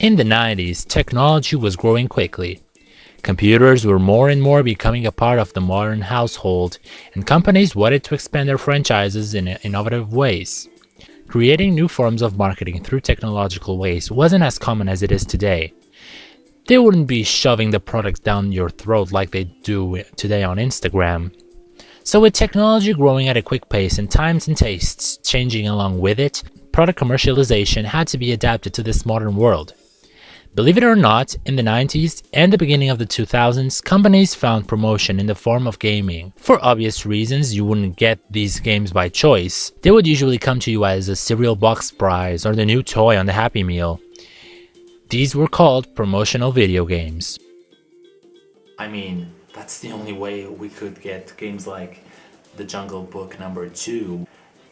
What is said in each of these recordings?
In the 90s, technology was growing quickly. Computers were more and more becoming a part of the modern household, and companies wanted to expand their franchises in innovative ways. Creating new forms of marketing through technological ways wasn't as common as it is today. They wouldn't be shoving the product down your throat like they do today on Instagram. So with technology growing at a quick pace and times and tastes changing along with it, product commercialization had to be adapted to this modern world. Believe it or not, in the 90s and the beginning of the 2000s, companies found promotion in the form of gaming. For obvious reasons, you wouldn't get these games by choice. They would usually come to you as a cereal box prize or the new toy on the Happy Meal. These were called promotional video games. I mean, that's the only way we could get games like The Jungle Book #2,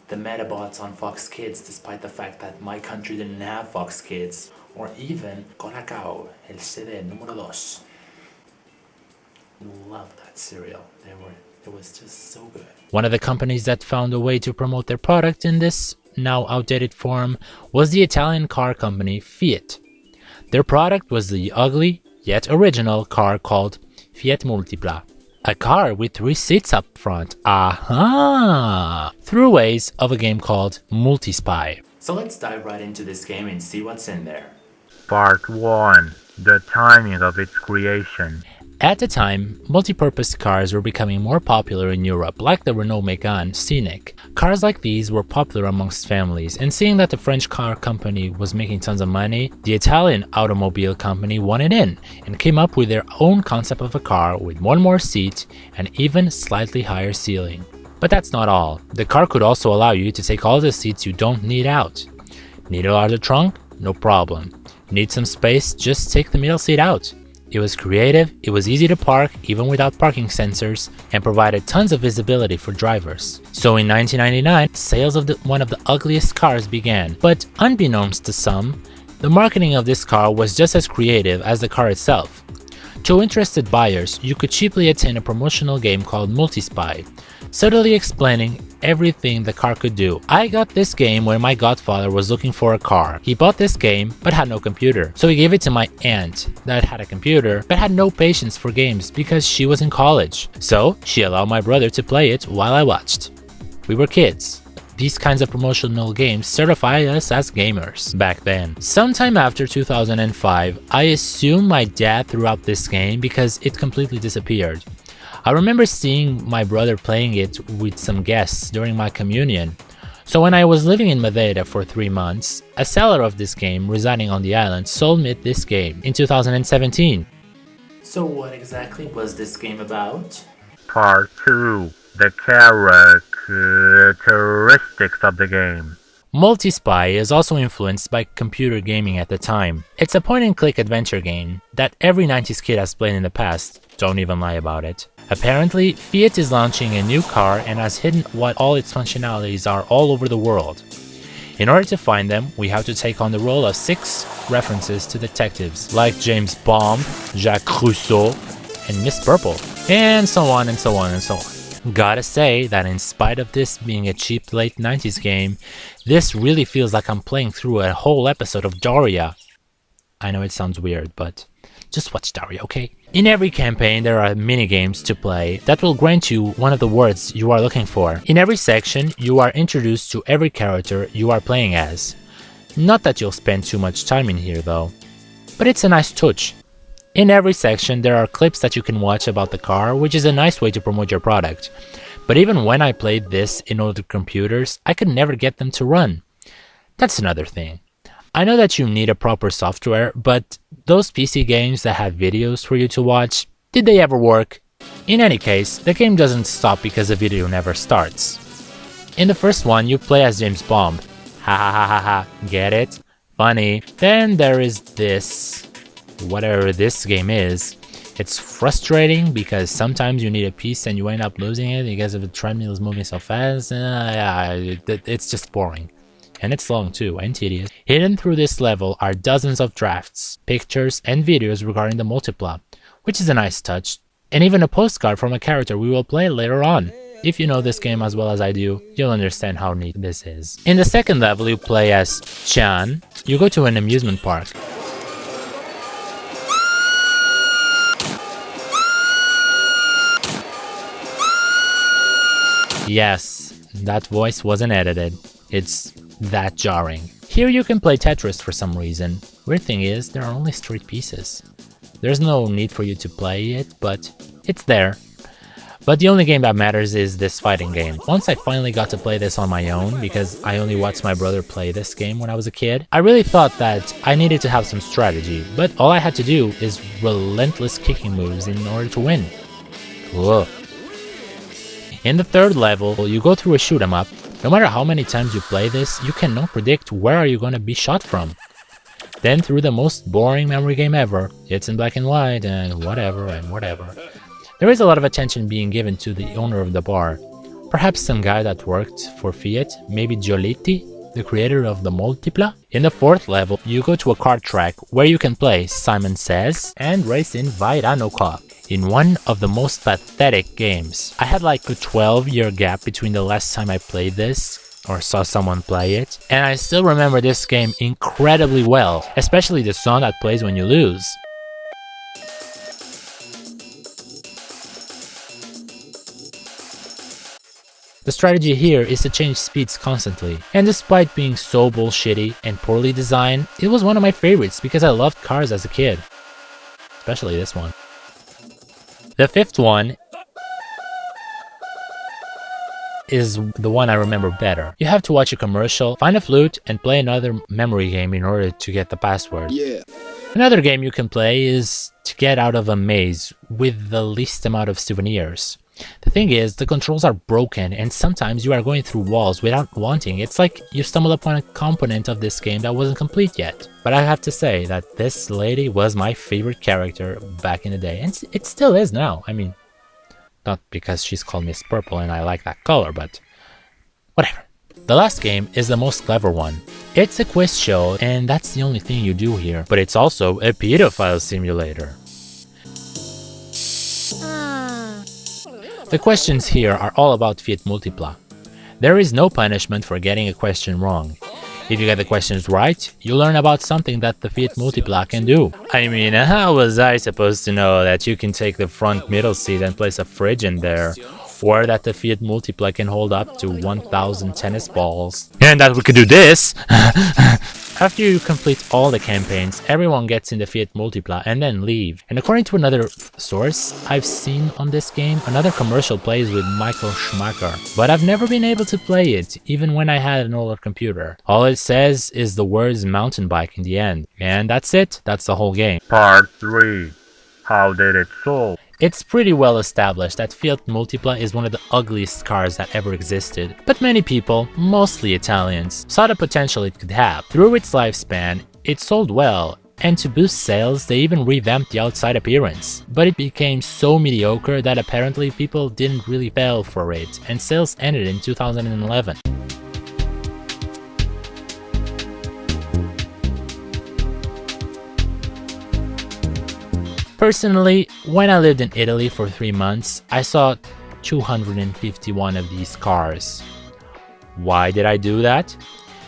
the Metabots on Fox Kids despite the fact that my country didn't have Fox Kids, or even Colacao, El CD número 2. Love that cereal. It was just so good. One of the companies that found a way to promote their product in this now outdated form was the Italian car company Fiat. Their product was the ugly yet original car called Fiat Multipla. A car with 3 seats up front. Aha! Through ways of a game called Multispy. So let's dive right into this game and see what's in there. Part 1. The timing of its creation. At the time, multi-purpose cars were becoming more popular in Europe, like the Renault Megane Scenic. Cars like these were popular amongst families, and seeing that the French car company was making tons of money, the Italian automobile company wanted in, and came up with their own concept of a car with one more seat and even slightly higher ceiling. But that's not all. The car could also allow you to take all the seats you don't need out. Need a larger trunk? No problem. Need some space? Just take the middle seat out. It was creative, it was easy to park even without parking sensors, and provided tons of visibility for drivers. So in 1999, sales of one of the ugliest cars began. But unbeknownst to some, the marketing of this car was just as creative as the car itself. To interested buyers, you could cheaply attain a promotional game called Multispy, subtly explaining everything the car could do. I got this game when my godfather was looking for a car. He bought this game but had no computer, so he gave it to my aunt that had a computer but had no patience for games because she was in college. So she allowed my brother to play it while I watched. We were kids. These kinds of promotional games certify us as gamers back then. Sometime after 2005, I assume my dad threw out this game because it completely disappeared. I remember seeing my brother playing it with some guests during my communion. So when I was living in Madeira for 3 months, a seller of this game residing on the island sold me this game in 2017. So what exactly was this game about? Part 2. The characteristics of the game. Multispy is also influenced by computer gaming at the time. It's a point-and-click adventure game that every 90s kid has played in the past. Don't even lie about it. Apparently, Fiat is launching a new car and has hidden what all its functionalities are all over the world. In order to find them, we have to take on the role of 6 references to detectives, like James Bond, Jacques Rousseau, and Miss Purple, and so on and so on and so on. Gotta say that in spite of this being a cheap late 90s game, this really feels like I'm playing through a whole episode of Daria. I know it sounds weird, but just watch Daria, okay? In every campaign, there are mini-games to play that will grant you one of the words you are looking for. In every section, you are introduced to every character you are playing as. Not that you'll spend too much time in here though, but it's a nice touch. In every section, there are clips that you can watch about the car, which is a nice way to promote your product. But even when I played this in older computers, I could never get them to run. That's another thing. I know that you need a proper software, but those PC games that have videos for you to watch, did they ever work? In any case, the game doesn't stop because the video never starts. In the first one, you play as James Bond. Ha ha ha ha ha, get it? Funny. Then there is this, whatever this game is. It's frustrating because sometimes you need a piece and you end up losing it because of the treadmill is moving so fast. It's just boring. And it's long too, and tedious. Hidden through this level are dozens of drafts, pictures, and videos regarding the Multipla, which is a nice touch, and even a postcard from a character we will play later on. If you know this game as well as I do, you'll understand how neat this is. In the second level, you play as Chan. You go to an amusement park. Yes, that voice wasn't edited. It's that jarring. Here you can play Tetris for some reason. Weird thing is, there are only street pieces. There's no need for you to play it, but it's there. But the only game that matters is this fighting game. Once I finally got to play this on my own, because I only watched my brother play this game when I was a kid, I really thought that I needed to have some strategy, but all I had to do is relentless kicking moves in order to win. Whoa. In the third level, you go through a shoot 'em up. No matter how many times you play this, you cannot predict where are you going to be shot from. Then through the most boring memory game ever, it's in black and white and whatever. There is a lot of attention being given to the owner of the bar. Perhaps some guy that worked for Fiat, maybe Giolitti, the creator of the Multipla. In the fourth level, you go to a kart track where you can play Simon Says and race in Vairanoka. In one of the most pathetic games. I had like a 12-year gap between the last time I played this or saw someone play it, and I still remember this game incredibly well, especially the song that plays when you lose. The strategy here is to change speeds constantly, and despite being so bullshitty and poorly designed, it was one of my favorites because I loved cars as a kid. Especially this one. The fifth one is the one I remember better. You have to watch a commercial, find a flute, and play another memory game in order to get the password. Yeah. Another game you can play is to get out of a maze with the least amount of souvenirs. The thing is, the controls are broken and sometimes you are going through walls without wanting. It's like you stumbled upon a component of this game that wasn't complete yet. But I have to say that this lady was my favorite character back in the day, and it still is now. I mean, not because she's called Miss Purple and I like that color, but whatever. The last game is the most clever one. It's a quiz show and that's the only thing you do here, but it's also a pedophile simulator. The questions here are all about Fiat Multipla. There is no punishment for getting a question wrong. If you get the questions right, you learn about something that the Fiat Multipla can do. I mean, how was I supposed to know that you can take the front middle seat and place a fridge in there? Or that the Fiat Multipla can hold up to 1,000 tennis balls? And that we could do this! After you complete all the campaigns, everyone gets in the Fiat Multipla and then leave. And according to another source I've seen on this game, another commercial plays with Michael Schumacher. But I've never been able to play it, even when I had an older computer. All it says is the words mountain bike in the end. And that's it, that's the whole game. Part 3. How did it solve? It's pretty well established that Fiat Multipla is one of the ugliest cars that ever existed, but many people, mostly Italians, saw the potential it could have. Through its lifespan, it sold well, and to boost sales, they even revamped the outside appearance. But it became so mediocre that apparently people didn't really fall for it, and sales ended in 2011. Personally, when I lived in Italy for 3 months, I saw 251 of these cars. Why did I do that?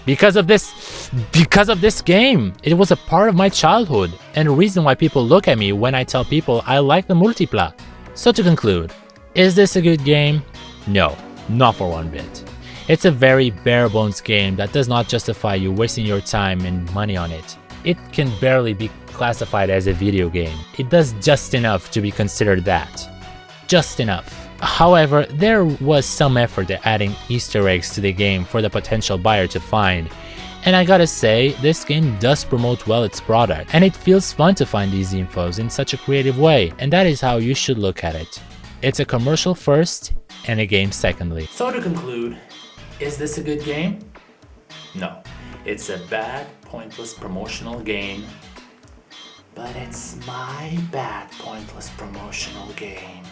Because of this game. It was a part of my childhood and a reason why people look at me when I tell people I like the Multipla. So to conclude, is this a good game? No, not for one bit. It's a very bare bones game that does not justify you wasting your time and money on it. It can barely be classified as a video game. It does just enough to be considered that. Just enough. However, there was some effort at adding Easter eggs to the game for the potential buyer to find. And I gotta say, this game does promote well its product, and it feels fun to find these infos in such a creative way, and that is how you should look at it. It's a commercial first, and a game secondly. So to conclude, is this a good game? No. It's a bad, pointless promotional game. But it's my bad, pointless promotional game.